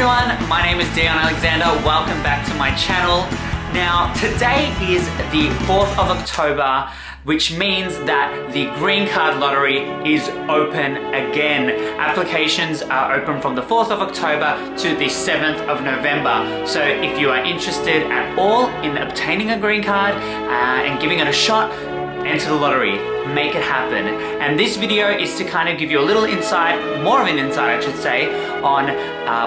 everyone, my name is Dion Alexander. Welcome back to my channel. Now, today is the 4th of October, which means that the Green Card Lottery is open again. Applications are open from the 4th of October to the 7th of November. So if you are interested at all in obtaining a green card and giving it a shot, enter the lottery, make it happen. And this video is to kind of give you a little insight, more of an insight I should say, on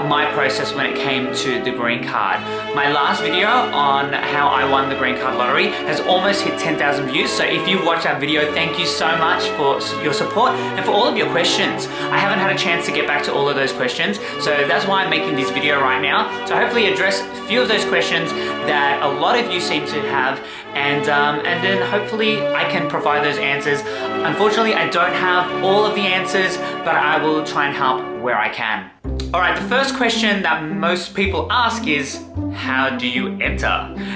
my process when it came to the green card. My last video on how I won the green card lottery has almost hit 10,000 views. So if you've watched that video, thank you so much for your support and for all of your questions. I haven't had a chance to get back to all of those questions, so that's why I'm making this video right now, to hopefully address a few of those questions that a lot of you seem to have, and then hopefully I can provide those answers. Unfortunately, I don't have all of the answers, but I will try and help where I can. Alright, the first question that most people ask is, how do you enter?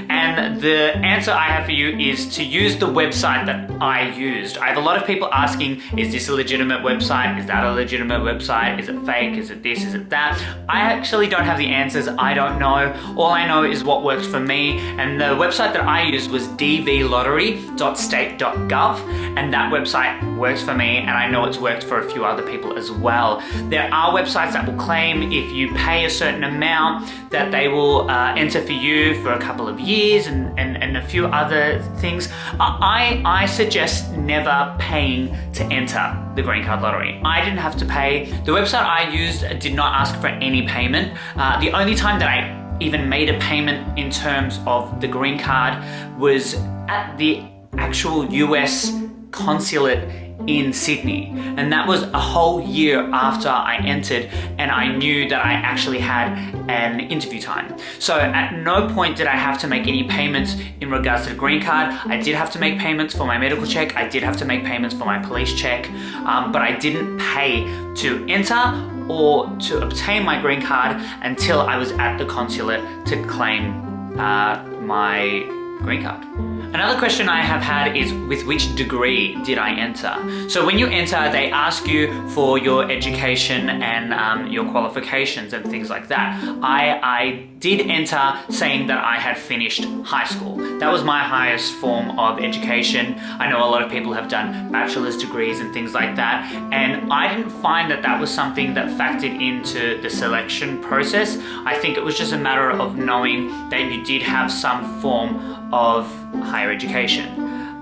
And the answer I have for you is to use the website that I used. I have a lot of people asking, is this a legitimate website? Is that a legitimate website? Is it fake? Is it this? Is it that? I actually don't have the answers. I don't know. All I know is what worked for me. And the website that I used was dvlottery.state.gov. And that website works for me. And I know it's worked for a few other people as well. There are websites that will claim if you pay a certain amount that they will enter for you for a couple of years and a few other things. I suggest never paying to enter the Green Card Lottery. I didn't have to pay. The website I used did not ask for any payment. The only time that I even made a payment in terms of the green card was at the actual US consulate in Sydney, and that was a whole year after I entered and I knew that I actually had an interview time. So at no point did I have to make any payments in regards to the green card. I did have to make payments for my medical check, I did have to make payments for my police check, but I didn't pay to enter or to obtain my green card until I was at the consulate to claim my green card. Another question I have had is, with which degree did I enter? So when you enter, they ask you for your education and your qualifications and things like that. I did enter saying that I had finished high school. That was my highest form of education. I know a lot of people have done bachelor's degrees and things like that, and I didn't find that that was something that factored into the selection process. I think it was just a matter of knowing that you did have some form of higher education.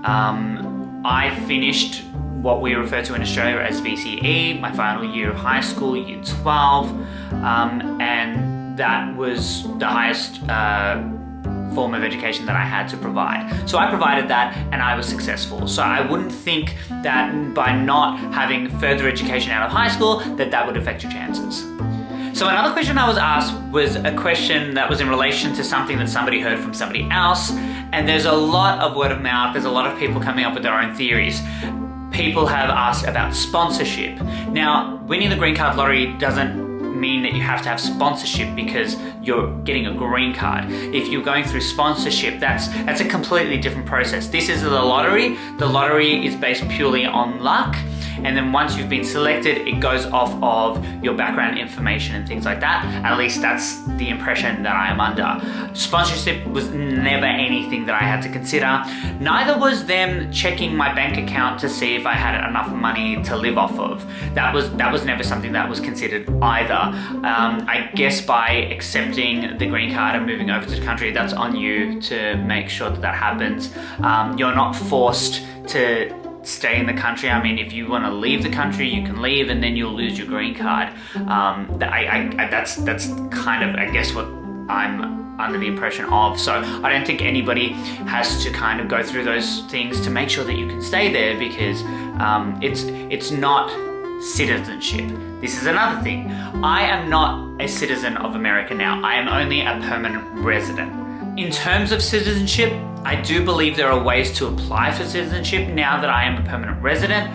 I finished what we refer to in Australia as VCE, my final year of high school, year 12, and that was the highest form of education that I had to provide. So I provided that and I was successful. So I wouldn't think that by not having further education out of high school that would affect your chances. So another question I was asked was a question that was in relation to something that somebody heard from somebody else, and there's a lot of word of mouth, there's a lot of people coming up with their own theories. People have asked about sponsorship. Now, winning the Green Card Lottery doesn't mean that you have to have sponsorship because you're getting a green card. If you're going through sponsorship, that's a completely different process. This is the lottery. The lottery is based purely on luck. And then once you've been selected, it goes off of your background information and things like that. At least that's the impression that I am under. Sponsorship was never anything that I had to consider. Neither was them checking my bank account to see if I had enough money to live off of. That was never something that was considered either. I guess by accepting the green card and moving over to the country, that's on you to make sure that happens. You're not forced to stay in the country. I mean, if you want to leave the country, you can leave and then you'll lose your green card. That's kind of, I guess, what I'm under the impression of. So I don't think anybody has to kind of go through those things to make sure that you can stay there, because it's not citizenship. This is another thing. I am not a citizen of America now. I am only a permanent resident. In terms of citizenship, I do believe there are ways to apply for citizenship now that I am a permanent resident.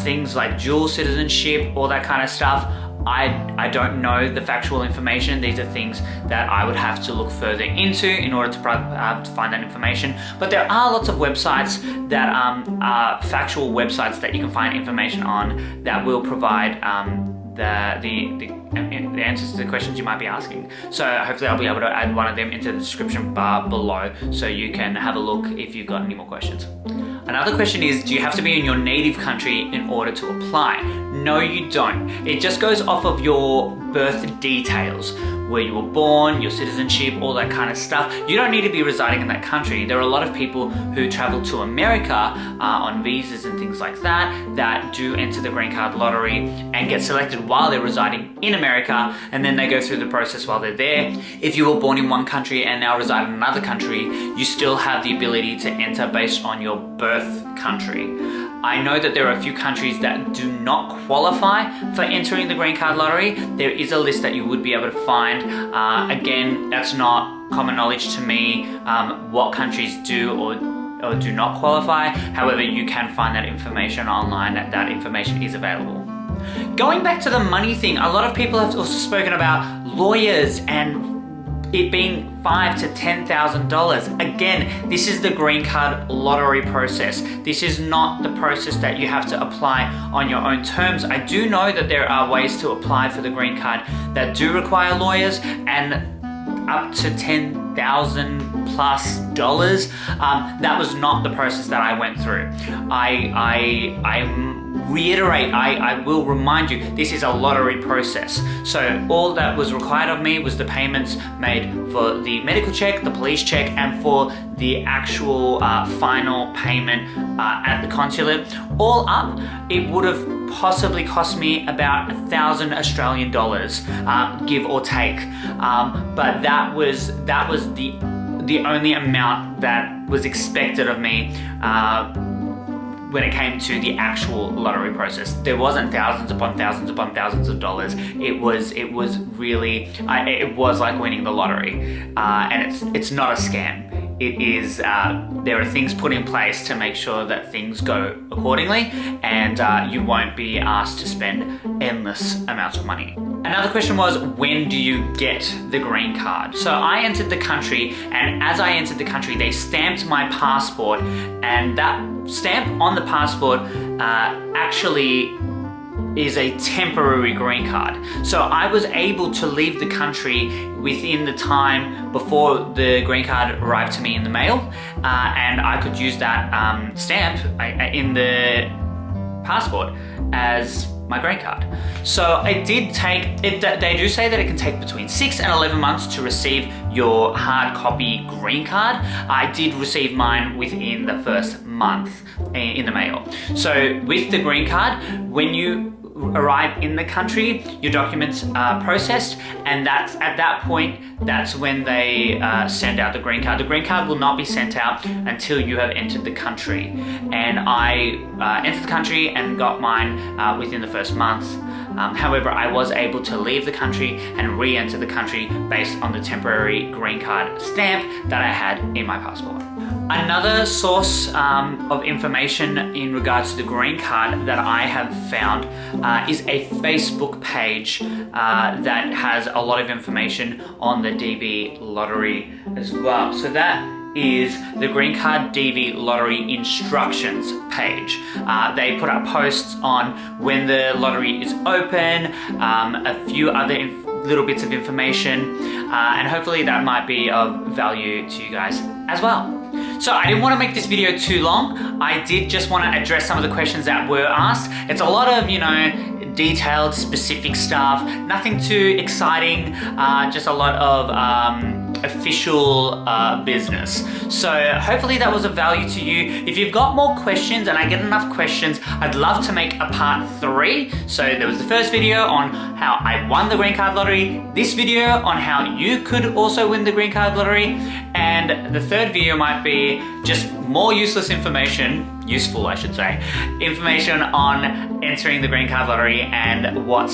Things like dual citizenship, all that kind of stuff. I don't know the factual information. These are things that I would have to look further into in order to find that information. But there are lots of websites that are factual websites that you can find information on that will provide the answers to the questions you might be asking. So hopefully I'll be able to add one of them into the description bar below so you can have a look if you've got any more questions. Another question is, do you have to be in your native country in order to apply? No, you don't. It just goes off of your birth details, where you were born, your citizenship, all that kind of stuff. You don't need to be residing in that country. There are a lot of people who travel to America on visas and things like that do enter the green card lottery and get selected while they're residing in America, and then they go through the process while they're there. If you were born in one country and now reside in another country, you still have the ability to enter based on your birth country. I know that there are a few countries that do not qualify for entering the green card lottery. There is a list that you would be able to find. Again, that's not common knowledge to me, what countries do or do not qualify. However, you can find that information online, that information is available. Going back to the money thing, a lot of people have also spoken about lawyers and it being $5,000 to $10,000. Again, this is the green card lottery process. This is not the process that you have to apply on your own terms. I do know that there are ways to apply for the green card that do require lawyers, and up to $10,000 plus. That was not the process that I went through. I will remind you, this is a lottery process. So all that was required of me was the payments made for the medical check, the police check, and for the actual final payment at the consulate. All up, it would have possibly cost me about 1,000 Australian dollars, give or take. But that was the only amount that was expected of me when it came to the actual lottery process. There wasn't thousands upon thousands of dollars. It was really, it was like winning the lottery. And it's not a scam. It is, there are things put in place to make sure that things go accordingly, and you won't be asked to spend endless amounts of money. Another question was, when do you get the green card? So I entered the country, and as I entered the country, they stamped my passport, and that stamp on the passport actually is a temporary green card. So I was able to leave the country within the time before the green card arrived to me in the mail, and I could use that stamp in the passport as my green card. So it did take, they do say that it can take between 6 and 11 months to receive your hard copy green card. I did receive mine within the first month in the mail. So with the green card, when you arrive in the country, your documents are processed, and that's at that point, that's when they send out the green card. The green card will not be sent out until you have entered the country. And I entered the country and got mine within the first month. However, I was able to leave the country and re-enter the country based on the temporary green card stamp that I had in my passport. Another source of information in regards to the green card that I have found is a Facebook page that has a lot of information on the DV lottery as well. So that is the Green Card DV Lottery instructions page. They put up posts on when the lottery is open, a few other little bits of information, and hopefully that might be of value to you guys as well. So I didn't want to make this video too long. I did just want to address some of the questions that were asked. It's a lot of, detailed, specific stuff, nothing too exciting, just a lot of official business. So hopefully that was of value to you. If you've got more questions and I get enough questions, I'd love to make a part 3. So there was the first video on how I won the green card lottery, this video on how you could also win the green card lottery, and the third video might be just more useful I should say, information on entering the green card lottery and what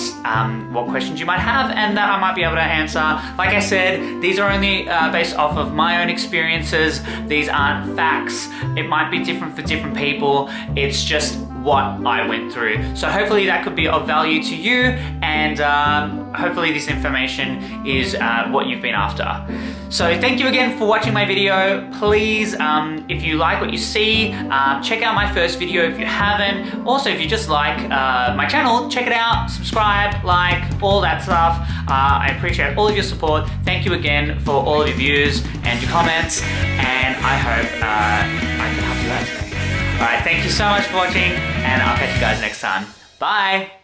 questions you might have, and that I might be able to answer. Like I said, these are only based off of my own experiences. These aren't facts. It might be different for different people. It's just what I went through. So hopefully that could be of value to you, and hopefully this information is what you've been after. So thank you again for watching my video. Please, if you like what you see, check out my first video if you haven't. Also, if you just like my channel, check it out, subscribe, like, all that stuff. I appreciate all of your support. Thank you again for all of your views and your comments, and I hope I can help you out today. Alright, thank you so much for watching, and I'll catch you guys next time. Bye!